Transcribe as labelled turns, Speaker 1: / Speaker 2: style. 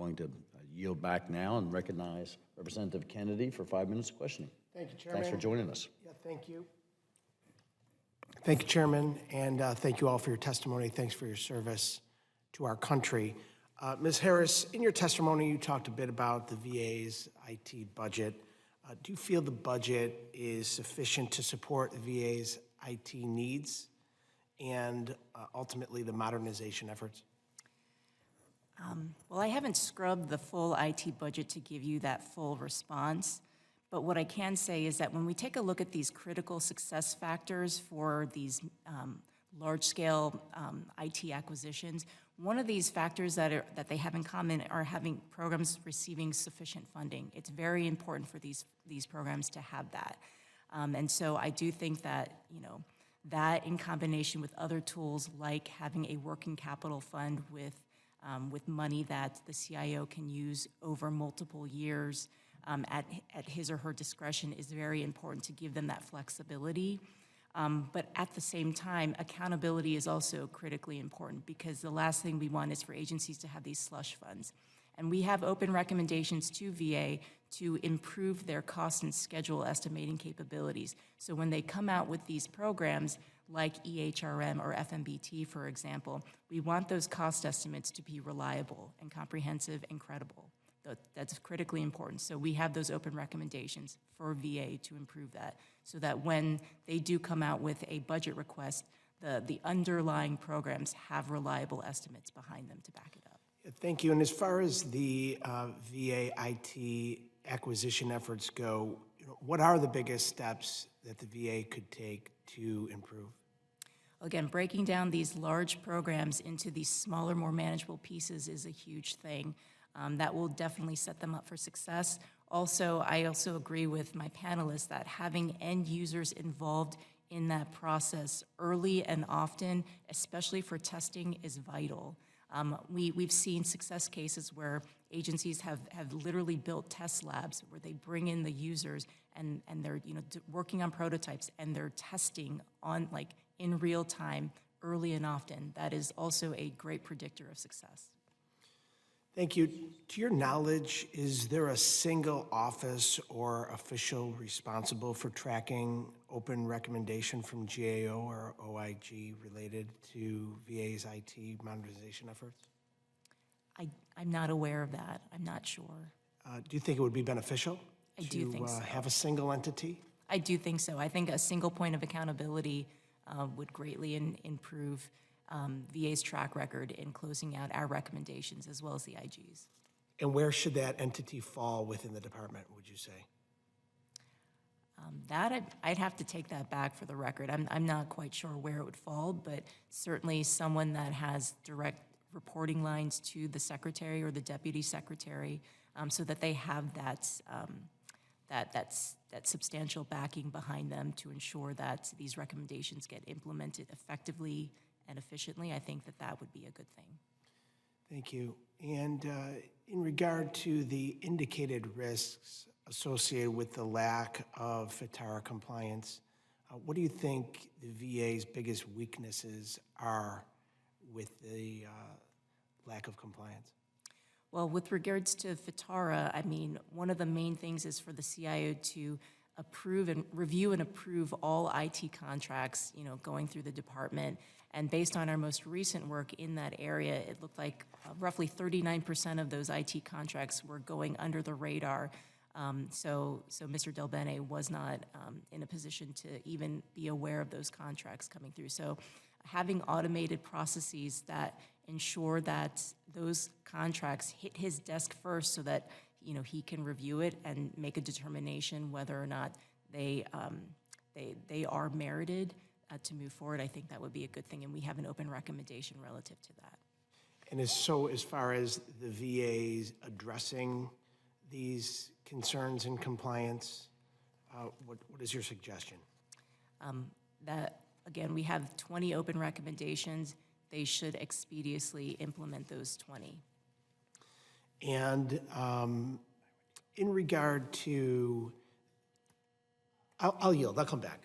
Speaker 1: going to yield back now and recognize Representative Kennedy for 5 minutes of questioning.
Speaker 2: Thank you, Chairman.
Speaker 1: Thanks for joining us.
Speaker 2: Yeah, thank you. Thank you, Chairman, and thank you all for your testimony. Thanks for your service to our country. Ms. Harris, in your testimony, you talked a bit about the VA's IT budget. Do you feel the budget is sufficient to support the VA's IT needs and ultimately the modernization efforts?
Speaker 3: Well, I haven't scrubbed the full IT budget to give you that full response, but what I can say is that when we take a look at these critical success factors for these large-scale IT acquisitions, one of these factors that they have in common are having programs receiving sufficient funding. It's very important for these programs to have that. And so I do think that, that in combination with other tools like having a working capital fund with money that the CIO can use over multiple years at his or her discretion is very important to give them that flexibility. But at the same time, accountability is also critically important because the last thing we want is for agencies to have these slush funds. And we have open recommendations to VA to improve their cost and schedule estimating capabilities. So when they come out with these programs like EHRM or FMBT, for example, we want those cost estimates to be reliable and comprehensive and credible. That's critically important. So we have those open recommendations for VA to improve that so that when they do come out with a budget request, the underlying programs have reliable estimates behind them to back it up.
Speaker 2: Thank you. And as far as the VA IT acquisition efforts go, what are the biggest steps that the VA could take to improve?
Speaker 3: Again, breaking down these large programs into these smaller, more manageable pieces is a huge thing. That will definitely set them up for success. Also, I also agree with my panelists that having end users involved in that process early and often, especially for testing, is vital. We've seen success cases where agencies have literally built test labs where they bring in the users and they're working on prototypes and they're testing on in real time early and often. That is also a great predictor of success.
Speaker 2: Thank you. To your knowledge, is there a single office or official responsible for tracking open recommendation from GAO or OIG related to VA's IT modernization efforts?
Speaker 3: I'm not aware of that. I'm not sure.
Speaker 2: Do you think it would be beneficial
Speaker 3: to
Speaker 2: have a single entity?
Speaker 3: I do think so. I think a single point of accountability would greatly improve VA's track record in closing out our recommendations as well as the IG's.
Speaker 2: And where should that entity fall within the department, would you say?
Speaker 3: I'd have to take that back for the record. I'm not quite sure where it would fall, but certainly someone that has direct reporting lines to the secretary or the deputy secretary so that they have that substantial backing behind them to ensure that these recommendations get implemented effectively and efficiently. I think that would be a good thing.
Speaker 2: Thank you. And in regard to the indicated risks associated with the lack of FITARA compliance, what do you think the VA's biggest weaknesses are with the lack of compliance?
Speaker 3: Well, with regards to FITARA, I mean, one of the main things is for the CIO to approve and review and approve all IT contracts, going through the department. And based on our most recent work in that area, it looked like roughly 39% of those IT contracts were going under the radar. So Mr. Del Bene was not in a position to even be aware of those contracts coming through. So having automated processes that ensure that those contracts hit his desk first so that he can review it and make a determination whether or not they are merited to move forward, I think that would be a good thing, and we have an open recommendation relative to that.
Speaker 2: And as far as the VA's addressing these concerns in compliance, what is your suggestion?
Speaker 3: That, again, we have 20 open recommendations. They should expeditiously implement those 20.
Speaker 2: And in regard to, I'll yield, I'll come back.